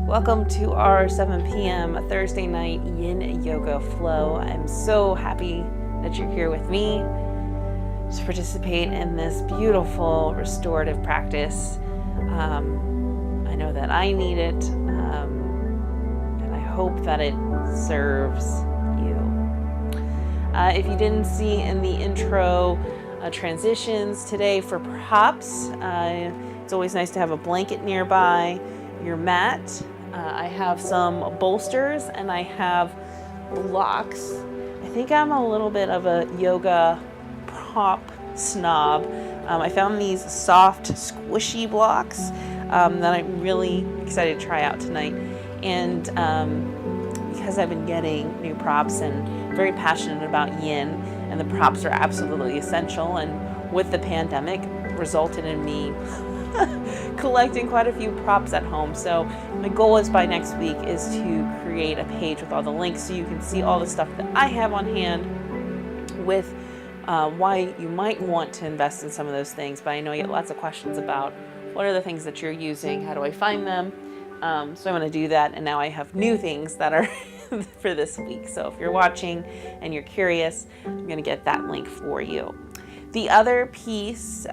Welcome to our 7 p.m. Thursday night Yin Yoga flow. I'm so happy that you're here with me to participate in this beautiful restorative practice. I know that I need it, and I hope that it serves you. If you didn't see in the intro transitions today for props, it's always nice to have a blanket nearby, your mat. I have some bolsters and I have blocks. I think I'm a little bit of a yoga prop snob. I found these soft, squishy blocks that I'm really excited to try out tonight. And because I've been getting new props and very passionate about yin, and the props are absolutely essential, and with the pandemic resulted in me collecting quite a few props at home. So my goal is by next week is to create a page with all the links so you can see all the stuff that I have on hand with why you might want to invest in some of those things. But I know you get lots of questions about what are the things that you're using, how do I find them? So I'm going to do that, and now I have new things that are for this week. So if you're watching and you're curious, I'm going to get that link for you. The other piece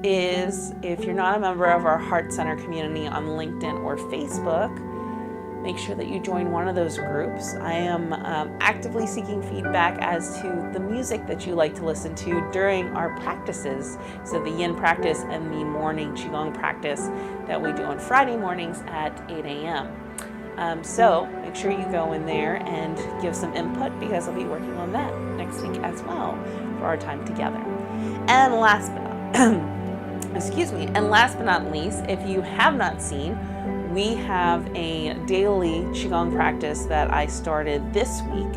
is, if you're not a member of our HRart Center community on LinkedIn or Facebook, make sure that you join one of those groups. I am actively seeking feedback as to the music that you like to listen to during our practices. So the Yin practice and the morning Qigong practice that we do on Friday mornings at 8 a.m. So make sure you go in there and give some input, because I'll be working on that next week as well for our time together. And last but not least, if you have not seen, we have a daily Qigong practice that I started this week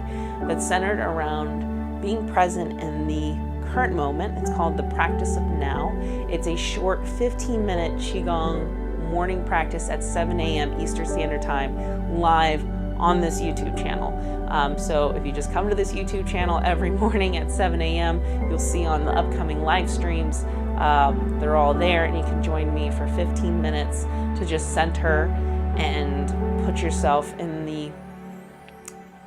that's centered around being present in the current moment. It's called the Practice of Now. It's a short 15-minute Qigong morning practice at 7 a.m. Eastern Standard Time, live on this YouTube channel. So if you just come to this YouTube channel every morning at 7 a.m., you'll see on the upcoming live streams, they're all there, and you can join me for 15 minutes to just center and put yourself in the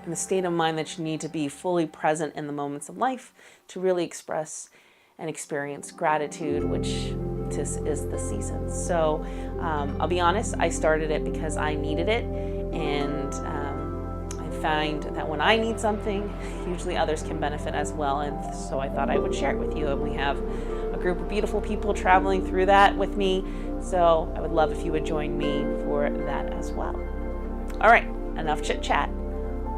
and the state of mind that you need to be fully present in the moments of life to really express and experience gratitude, which this is the season. So I'll be honest, I started it because I needed it, and I find that when I need something, usually others can benefit as well, and so I thought I would share it with you. And we have a group of beautiful people traveling through that with me, so I would love if you would join me for that as well. All right, enough chit chat.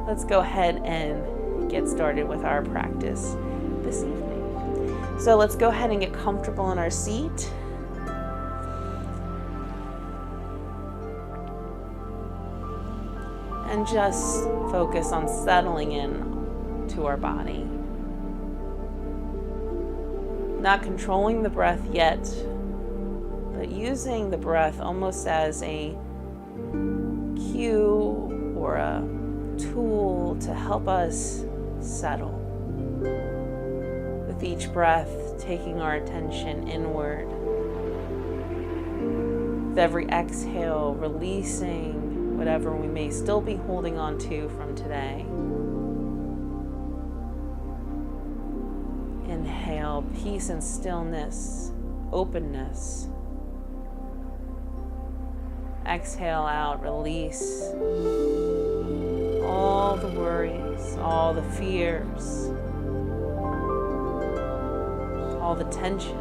Let's go ahead and get started with our practice this evening. So let's go ahead and get comfortable in our seat. And just focus on settling in to our body. Not controlling the breath yet, but using the breath almost as a cue or a tool to help us settle. With each breath, taking our attention inward. With every exhale, releasing whatever we may still be holding on to from today. Inhale, peace and stillness, openness. Exhale out, release all the worries, all the fears, all the tension,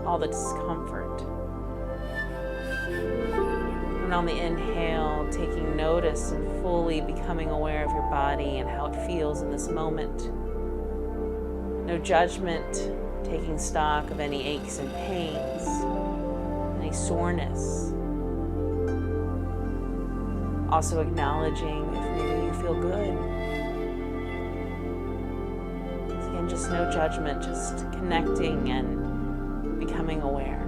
all the discomfort. And on the inhale, taking notice and fully becoming aware of your body and how it feels in this moment. No judgment, taking stock of any aches and pains, any soreness. Also acknowledging if maybe you feel good. Again, just no judgment, just connecting and becoming aware.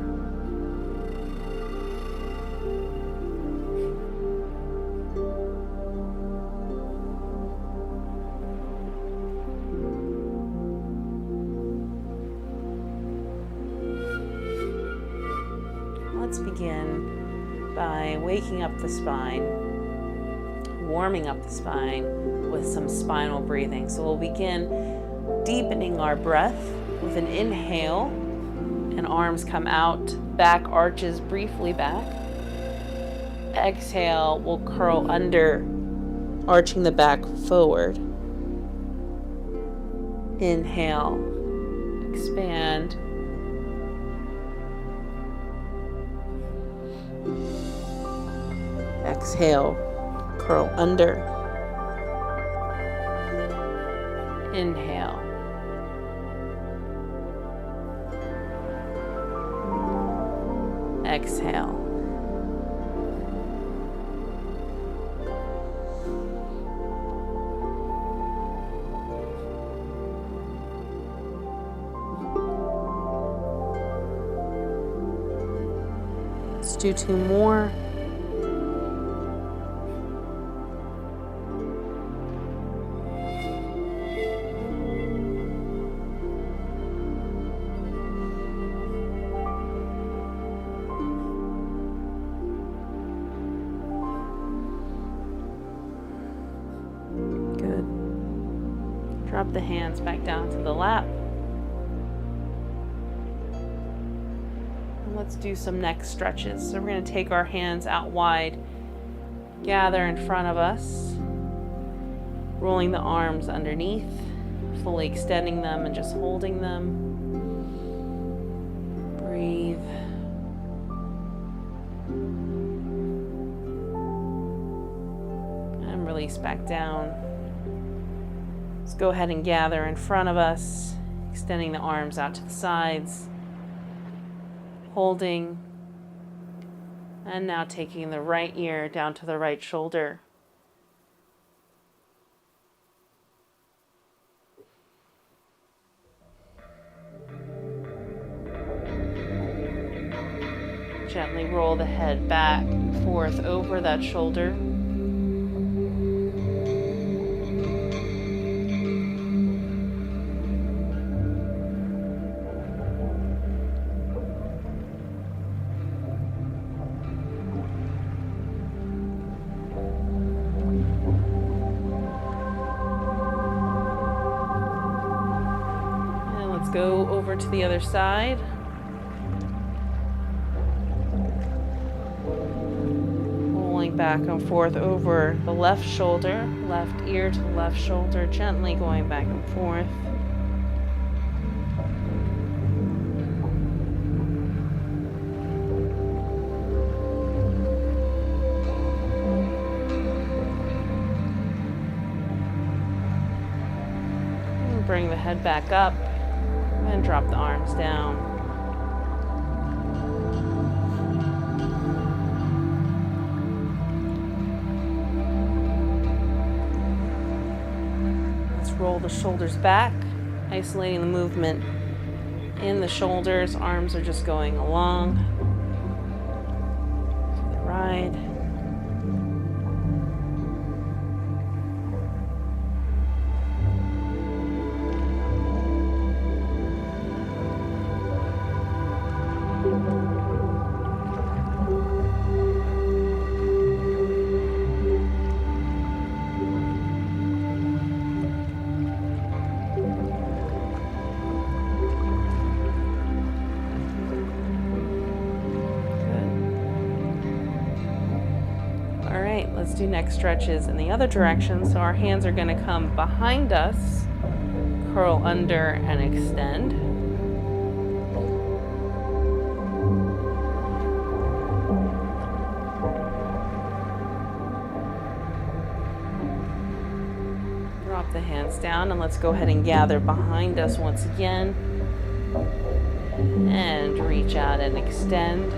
Let's begin by waking up the spine, warming up the spine with some spinal breathing. So we'll begin deepening our breath with an inhale, and arms come out, back arches briefly back. Exhale, we'll curl under, arching the back forward. Inhale, expand. Exhale, curl under. Inhale. Exhale. Let's do two more. Drop the hands back down to the lap. And let's do some neck stretches. So we're going to take our hands out wide, gather in front of us, rolling the arms underneath, fully extending them and just holding them. Breathe. And release back down. Let's go ahead and gather in front of us, extending the arms out to the sides, holding, and now taking the right ear down to the right shoulder. Gently roll the head back and forth over that shoulder. go over to the other side. Rolling back and forth over the left shoulder, left ear to the left shoulder, gently going back and forth. Bring the head back up and drop the arms down. Let's roll the shoulders back, isolating the movement in the shoulders. Arms are just going along to the ride. Let's do neck stretches in the other direction. So our hands are going to come behind us, curl under and extend. Drop the hands down and let's go ahead and gather behind us once again. And reach out and extend.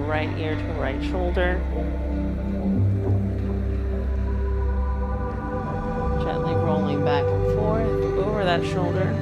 Right ear to right shoulder. Gently rolling back and forth over that shoulder.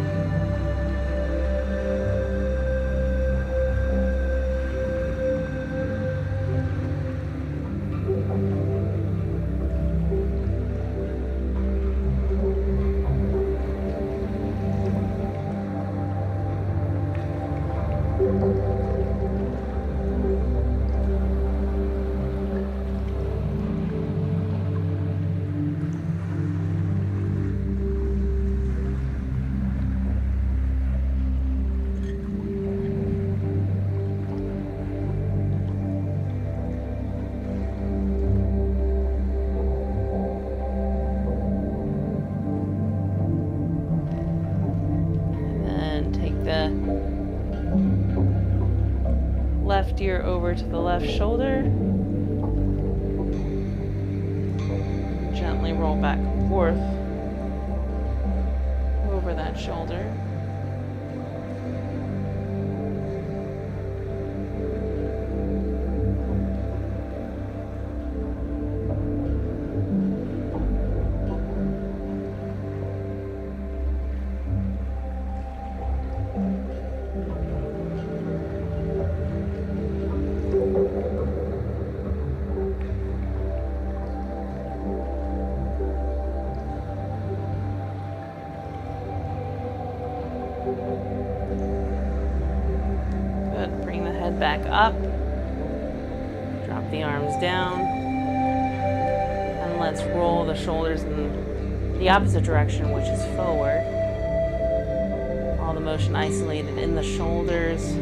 Left ear over to the left shoulder. Gently roll back and forth over that shoulder. Good. Bring the head back up. Drop the arms down. And let's roll the shoulders in the opposite direction, which is forward. All the motion isolated in the shoulders.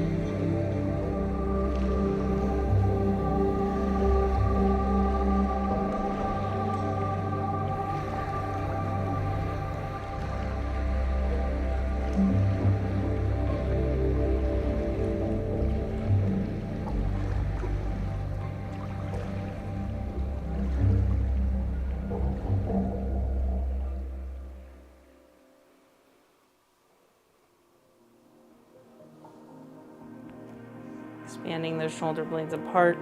Expanding those shoulder blades apart.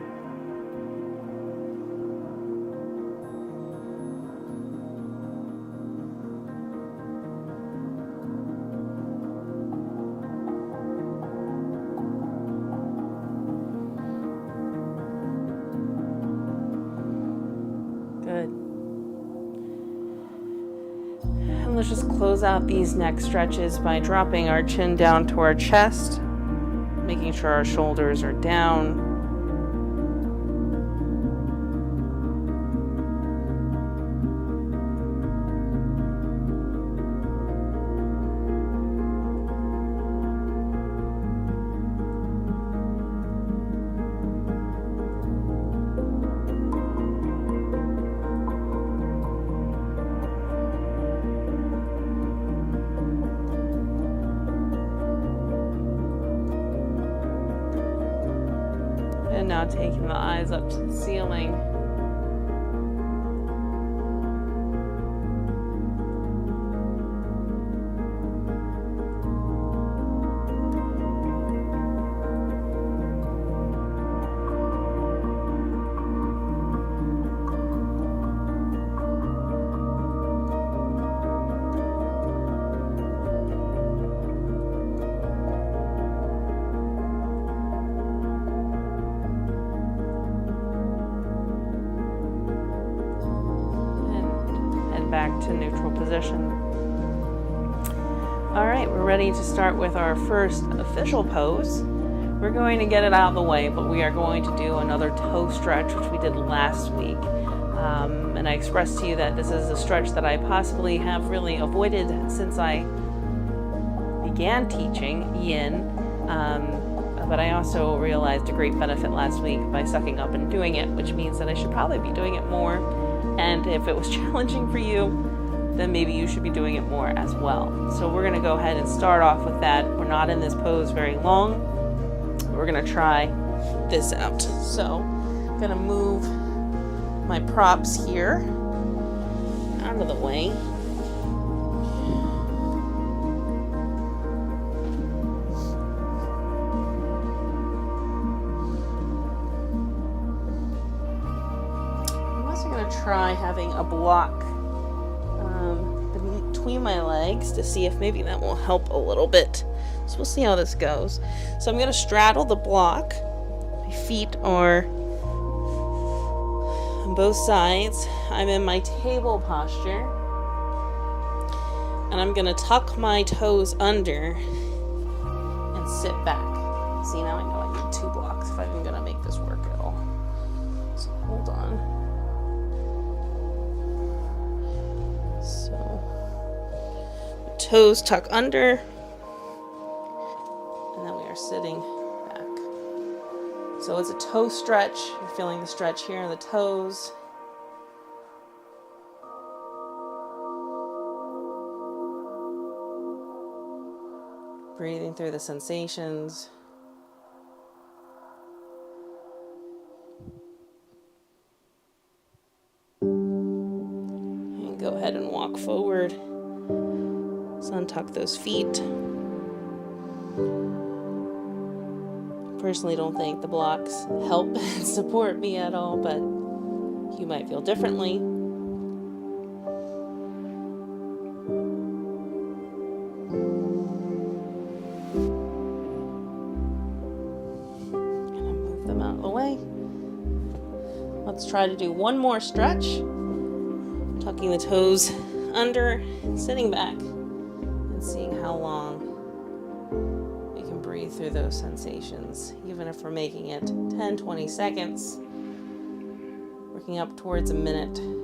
Good. And let's just close out these neck stretches by dropping our chin down to our chest. Making sure our shoulders are down. And now taking the eyes up to the ceiling. Back to neutral position. All right, we're ready to start with our first official pose. We're going to get it out of the way, but we are going to do another toe stretch, which we did last week. And I expressed to you that this is a stretch that I possibly have really avoided since I began teaching Yin. But I also realized a great benefit last week by sucking up and doing it, which means that I should probably be doing it more. And if it was challenging for you, then maybe you should be doing it more as well. So we're going to go ahead and start off with that. We're not in this pose very long. We're going to try this out. So I'm going to move my props here out of the way. Try having a block between my legs to see if maybe that will help a little bit. So we'll see how this goes. So I'm going to straddle the block. My feet are on both sides. I'm in my table posture. And I'm going to tuck my toes under and sit back. See, now I know I need 2 blocks if I'm going to make this work at all. So hold on. Toes tuck under, and then we are sitting back. So it's a toe stretch. You're feeling the stretch here in the toes. Breathing through the sensations. And go ahead and walk forward. So untuck those feet. Personally don't think the blocks help and support me at all, but you might feel differently. Gonna move them out of the way. Let's try to do one more stretch. Tucking the toes under, sitting back. Seeing how long we can breathe through those sensations, even if we're making it 10-20 seconds, working up towards a minute. And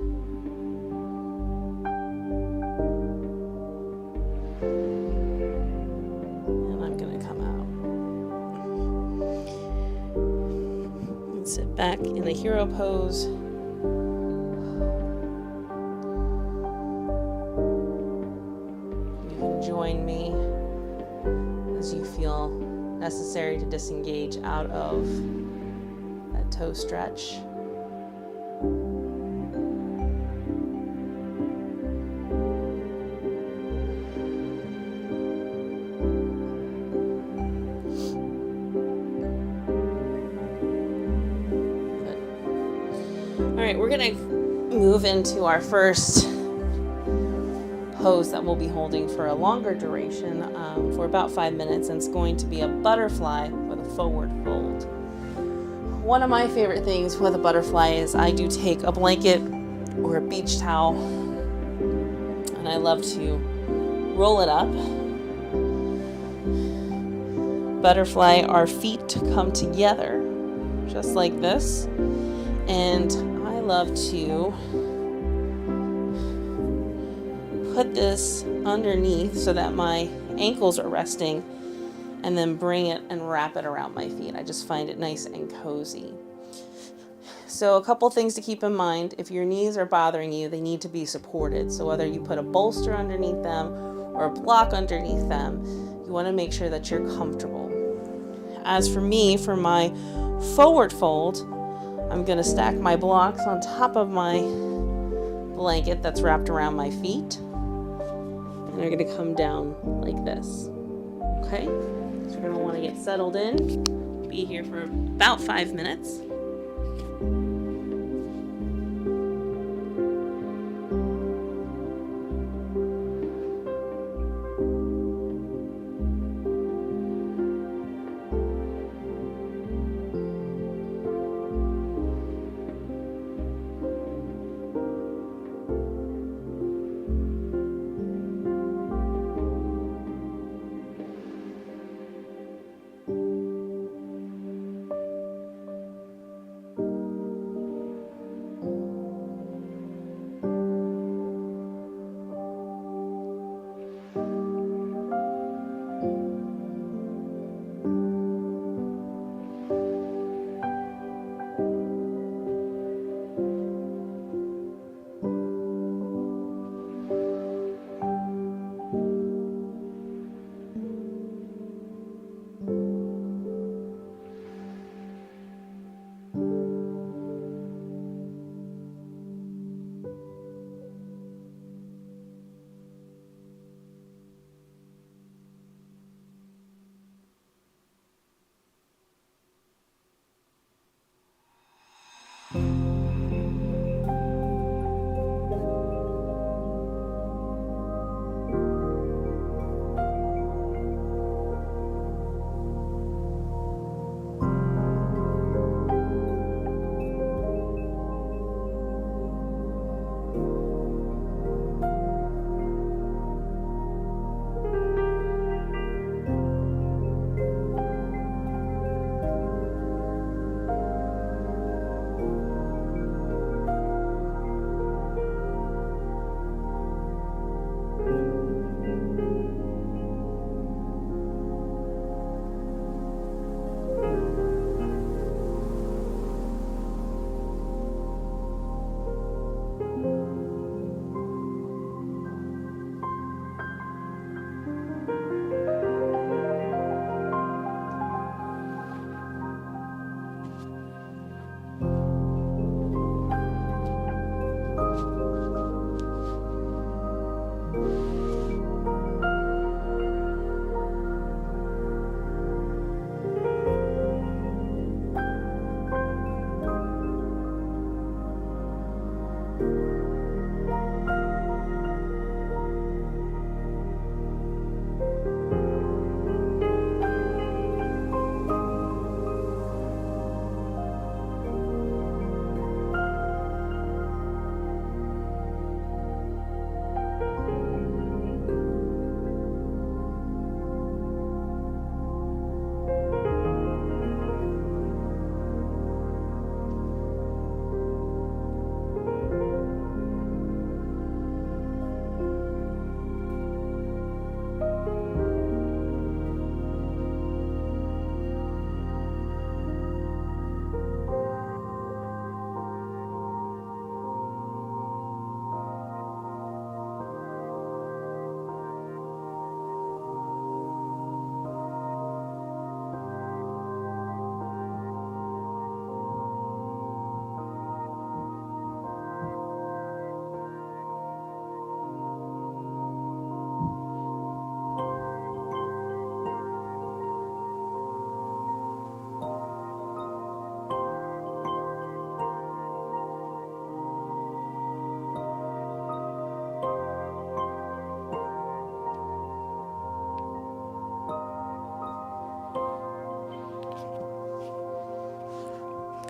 I'm going to come out and sit back in the hero pose. Join me as you feel necessary to disengage out of that toe stretch. Good. All right, we're going to move into our first pose that we'll be holding for a longer duration, for about 5 minutes, and it's going to be a butterfly with a forward fold. One of my favorite things with a butterfly is I do take a blanket or a beach towel and I love to roll it up. Butterfly, our feet come together just like this, and I love to put this underneath so that my ankles are resting, and then bring it and wrap it around my feet. I just find it nice and cozy. So a couple things to keep in mind: if your knees are bothering you, they need to be supported. So whether you put a bolster underneath them or a block underneath them, you want to make sure that you're comfortable. As for me, for my forward fold. I'm going to stack my blocks on top of my blanket that's wrapped around my feet. And they're going to come down like this. Okay? So you're going to want to get settled in. Be here for about 5 minutes.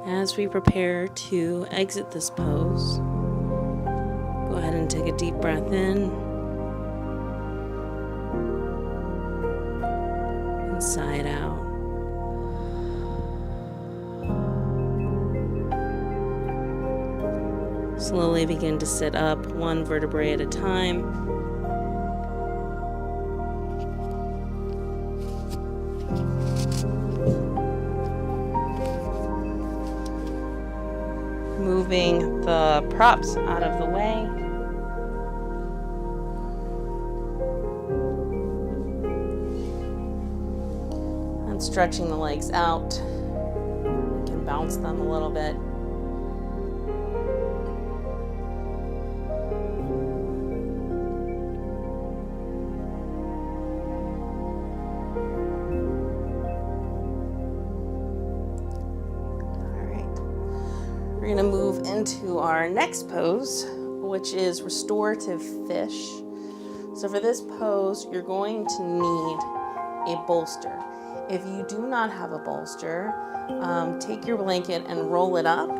As we prepare to exit this pose, go ahead and take a deep breath in and sigh it out. Slowly begin to sit up one vertebrae at a time. Moving the props out of the way. And stretching the legs out. bounce them a little bit. We're going to move into our next pose, which is restorative fish. So for this pose, you're going to need a bolster. If you do not have a bolster, take your blanket and roll it up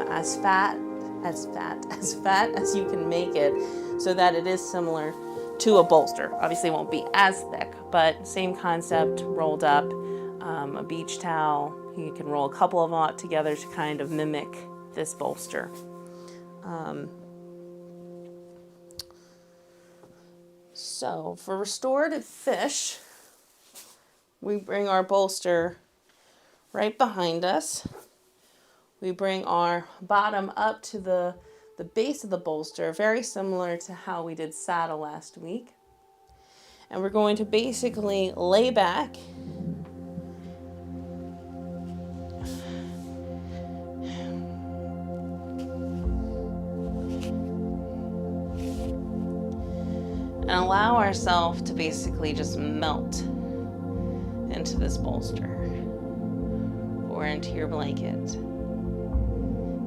as fat as you can make it, so that it is similar to a bolster. Obviously, it won't be as thick, but same concept, rolled up. A beach towel. You can roll a couple of them out together to kind of mimic this bolster. So for restorative fish, we bring our bolster right behind us. We bring our bottom up to the base of the bolster, very similar to how we did saddle last week. And we're going to basically lay back and allow ourselves to basically just melt into this bolster or into your blanket.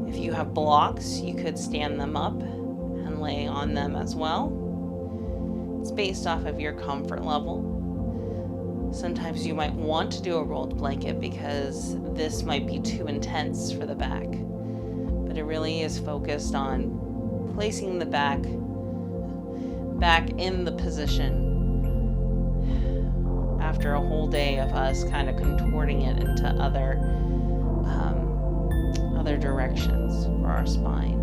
If you have blocks, you could stand them up and lay on them as well. It's based off of your comfort level. Sometimes you might want to do a rolled blanket because this might be too intense for the back, but it really is focused on placing the back in the position after a whole day of us kind of contorting it into other directions for our spine.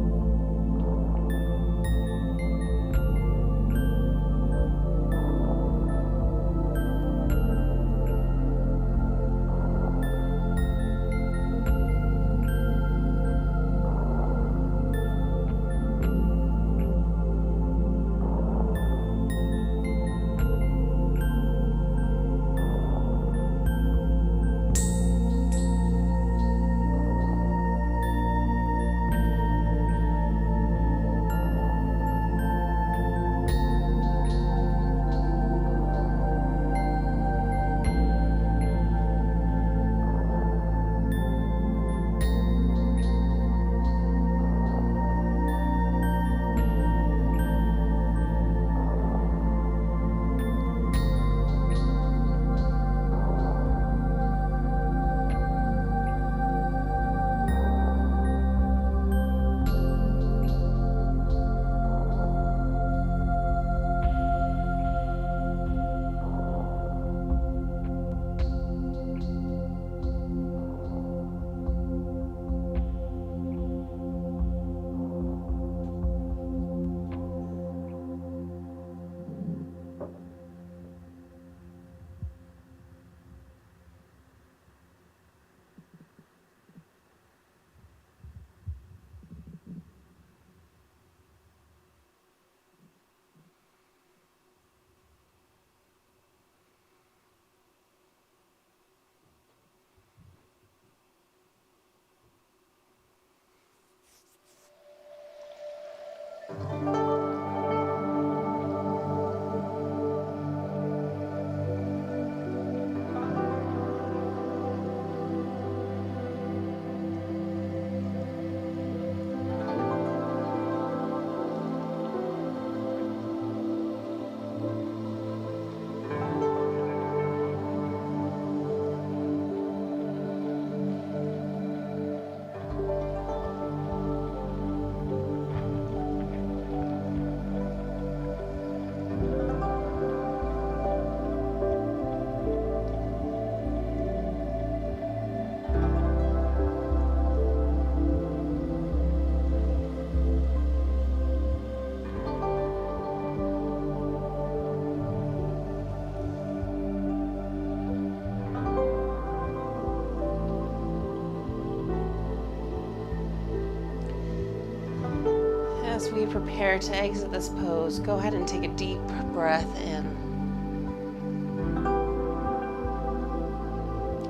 As we prepare to exit this pose, go ahead and take a deep breath in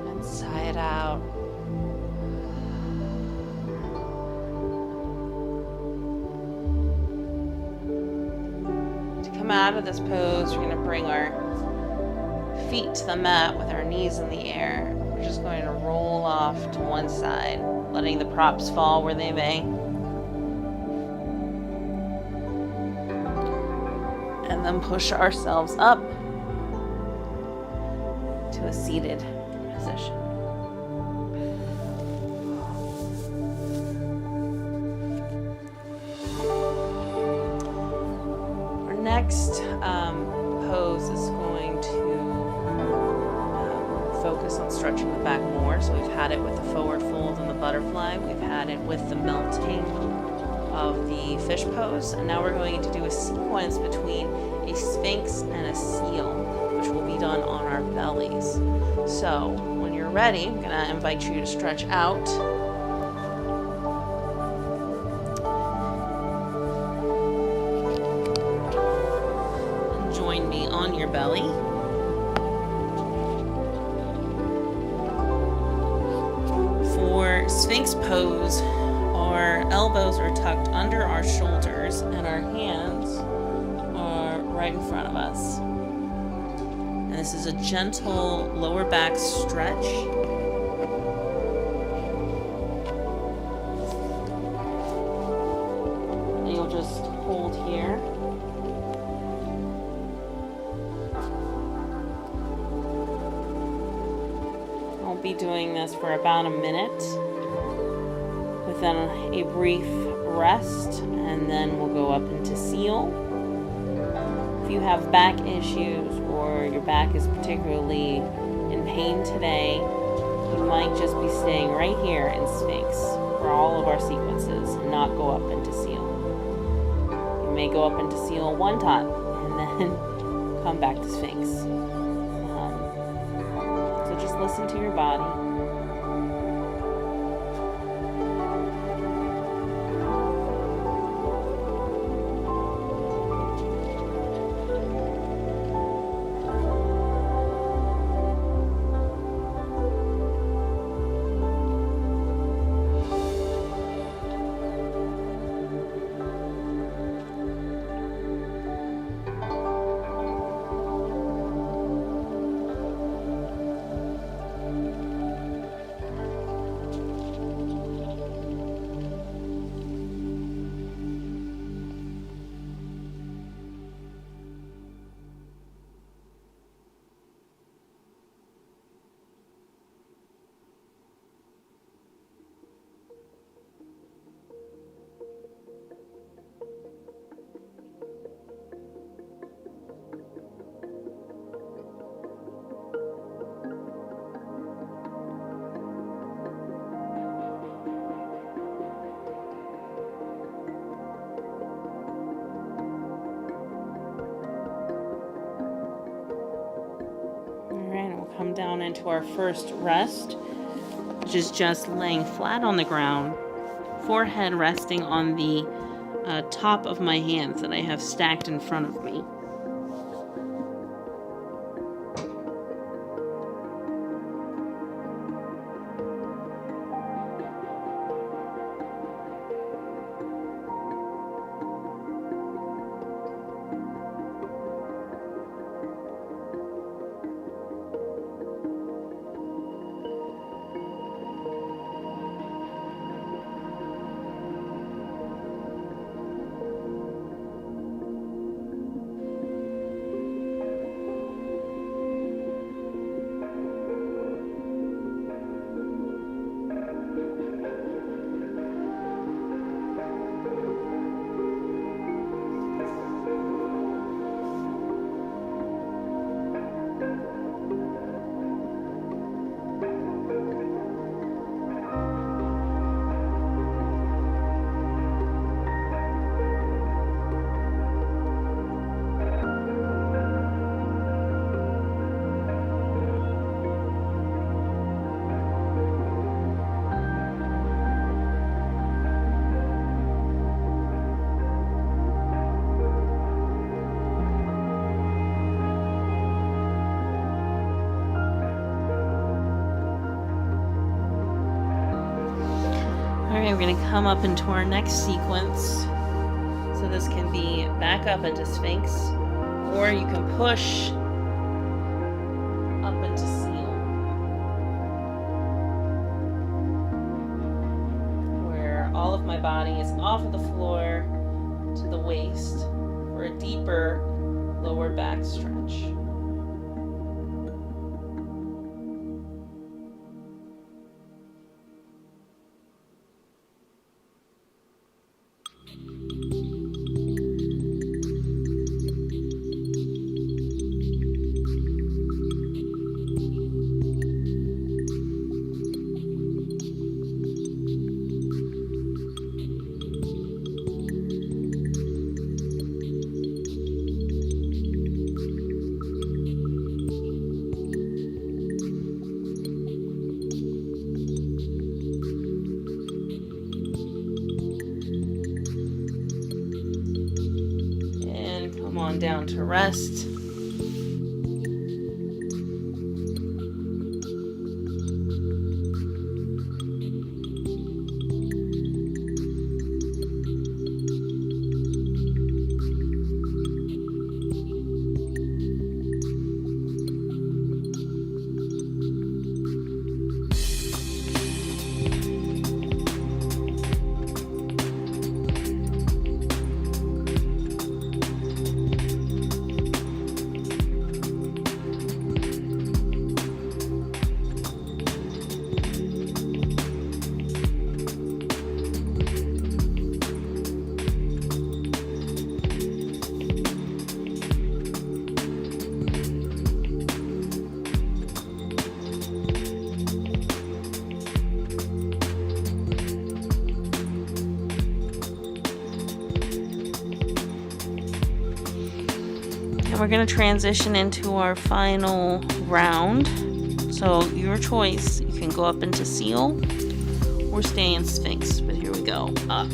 and sigh it out. out of this pose, we're going to bring our feet to the mat with our knees in the air. We're just going to roll off to one side, letting the props fall where they may. And then push ourselves up to a seated position. Our next pose is going to focus on stretching the back more. So we've had it with the forward fold and the butterfly. We've had it with the melting of the fish pose. And now we're going to do a sequence between a sphinx and a seal, which will be done on our bellies. So when you're ready, I'm going to invite you to stretch out. And join me on your belly. For Sphinx pose, our elbows are tucked under our shoulders and our hands are right in front of us. And this is a gentle lower back stretch. And you'll just hold here. I'll be doing this for about a minute, with then a brief rest, and then we'll go up into seal. If you have back issues or your back is particularly in pain today, you might just be staying right here in Sphinx for all of our sequences and not go up into seal. You may go up into seal one time and then come back to Sphinx. So just listen to your body. Come down into our first rest, which is just laying flat on the ground, forehead resting on the top of my hands that I have stacked in front of me. Alright, we're going to come up into our next sequence. So this can be back up into Sphinx, Or you can push up into seal, where all of my body is off of the floor to the waist for a deeper lower back stretch. Down to rest. We're going to transition into our final round. So your choice, you can go up into seal or stay in Sphinx, but here we go. Up.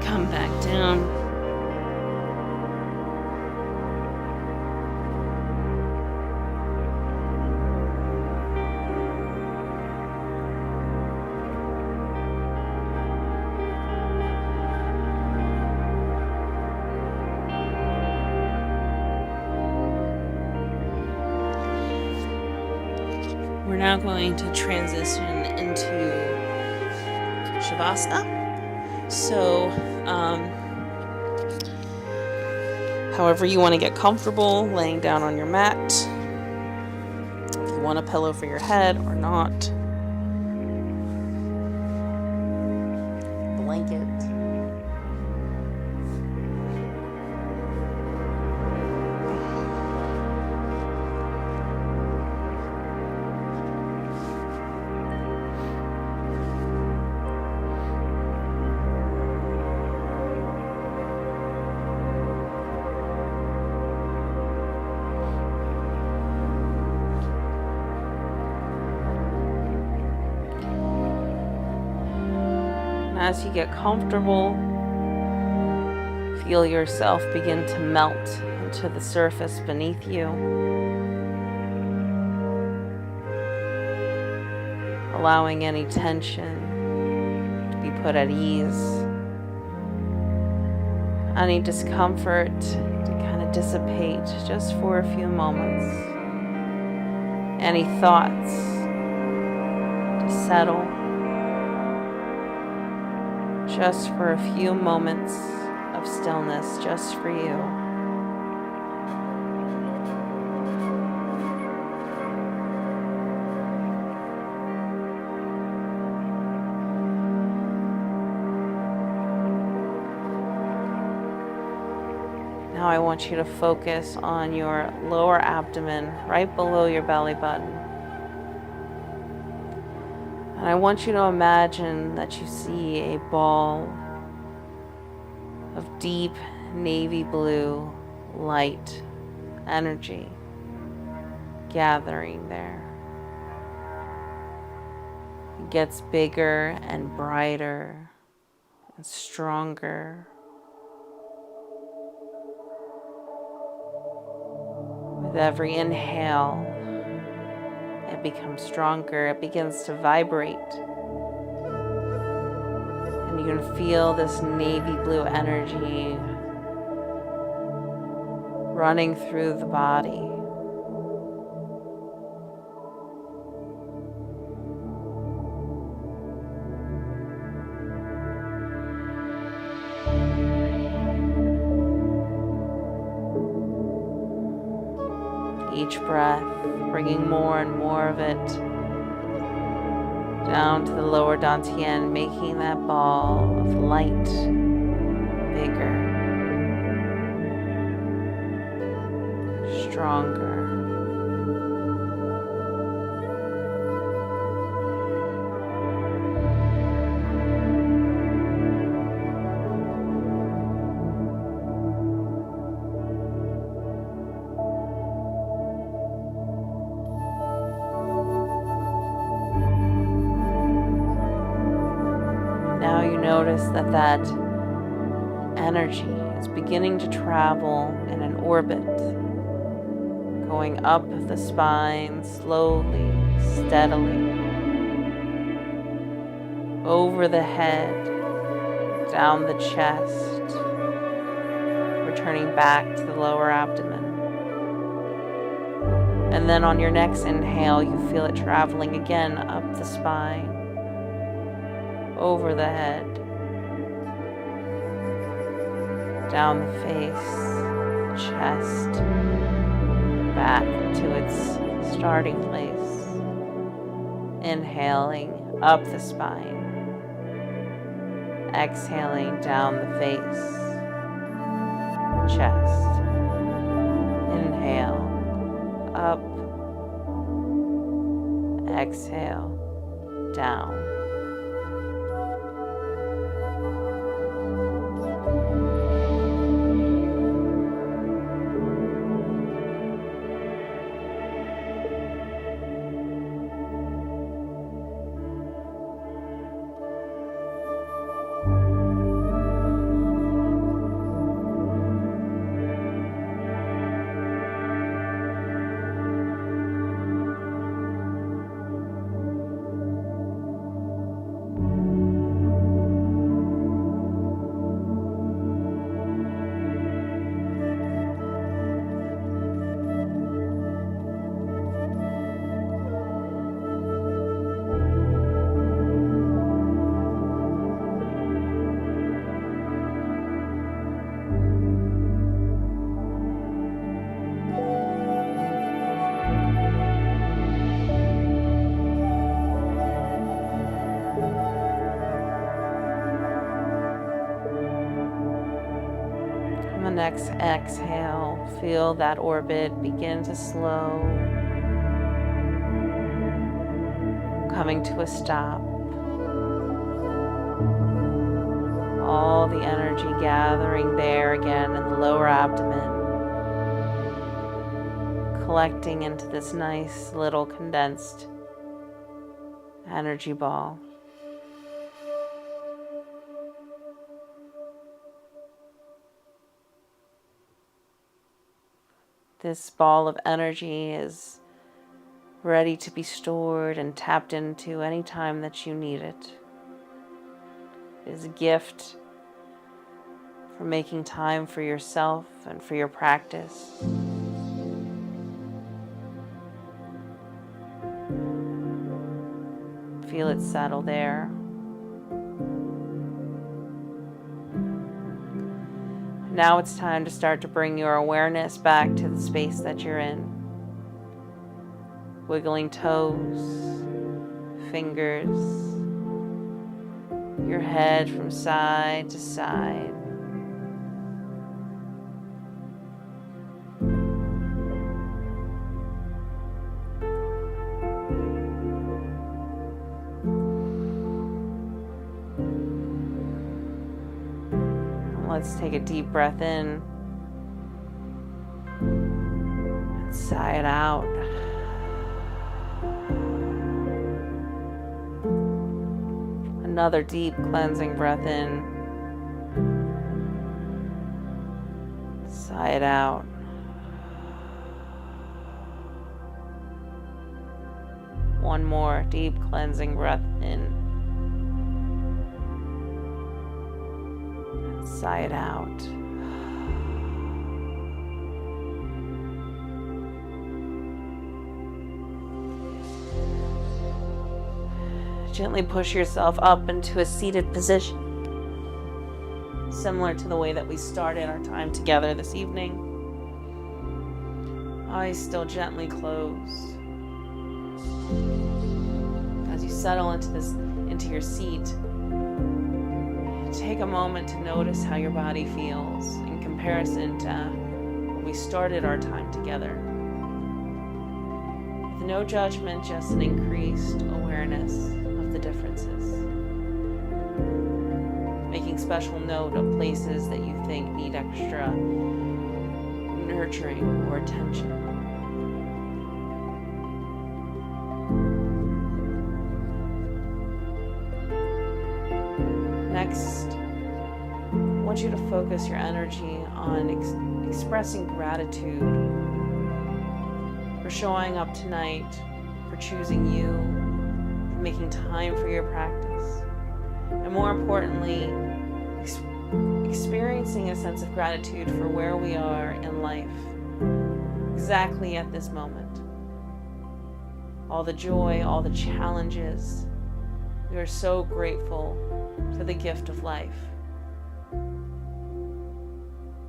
Come back down. We're now going to transition into Shavasana. So, however you want to get comfortable, laying down on your mat, if you want a pillow for your head or not, blanket. As you get comfortable, feel yourself begin to melt into the surface beneath you, allowing any tension to be put at ease, any discomfort to kind of dissipate just for a few moments, any thoughts to settle. Just for a few moments of stillness, just for you. Now I want you to focus on your lower abdomen, right below your belly button. And I want you to imagine that you see a ball of deep navy blue light energy gathering there. It gets bigger and brighter and stronger. With every inhale, it becomes stronger. It begins to vibrate. And you can feel this navy blue energy running through the body. Each breath, bringing more and more of it down to the lower dantian, making that ball of light bigger, stronger. Now you notice that energy is beginning to travel in an orbit, going up the spine slowly, steadily, over the head, down the chest, returning back to the lower abdomen. And then on your next inhale, you feel it traveling again up the spine, over the head, down the face, chest, back to its starting place. Inhaling up the spine, exhaling down the face, chest. Inhale, up, exhale, down. On the next exhale, feel that orbit begin to slow, coming to a stop. All the energy gathering there again in the lower abdomen, collecting into this nice little condensed energy ball. This ball of energy is ready to be stored and tapped into any time that you need it. It is a gift for making time for yourself and for your practice. Feel it settle there. Now it's time to start to bring your awareness back to the space that you're in. Wiggling toes, fingers, your head from side to side. Let's take a deep breath in and sigh it out. Another deep cleansing breath in. Sigh it out. One more deep cleansing breath in. And sigh it out. Gently push yourself up into a seated position, similar to the way that we started our time together this evening. Eyes still gently closed. As you settle into your seat, take a moment to notice how your body feels in comparison to when we started our time together. With no judgment, just an increased awareness of the differences. Making special note of places that you think need extra nurturing or attention. Next, I want you to focus your energy on expressing gratitude for showing up tonight, for choosing you, for making time for your practice, and more importantly, experiencing a sense of gratitude for where we are in life, exactly at this moment. All the joy, all the challenges. We are so grateful for the gift of life,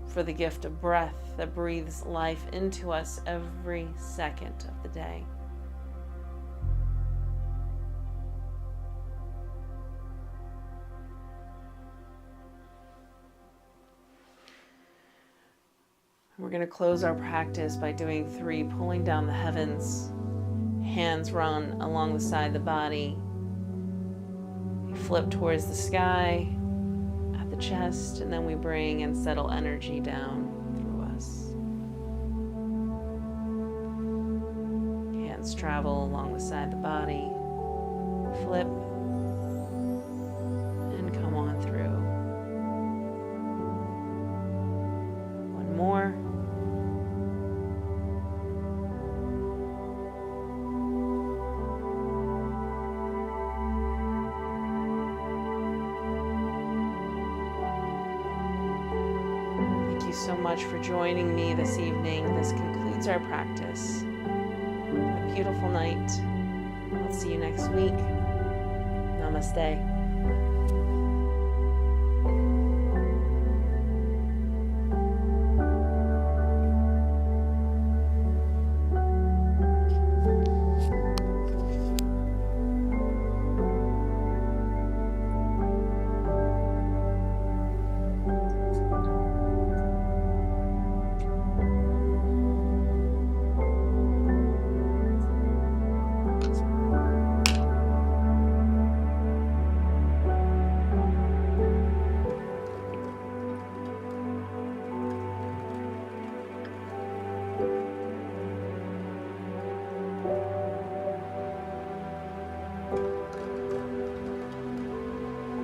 for the gift of breath that breathes life into us every second of the day. We're going to close our practice by doing 3, pulling down the heavens. Hands run along the side of the body. We flip towards the sky at the chest, and then we bring and settle energy down through us. Hands travel along the side of the body. Flip and come on through. One more. So much for joining me this evening. This concludes our practice. Have a beautiful night. I'll see you next week. Namaste.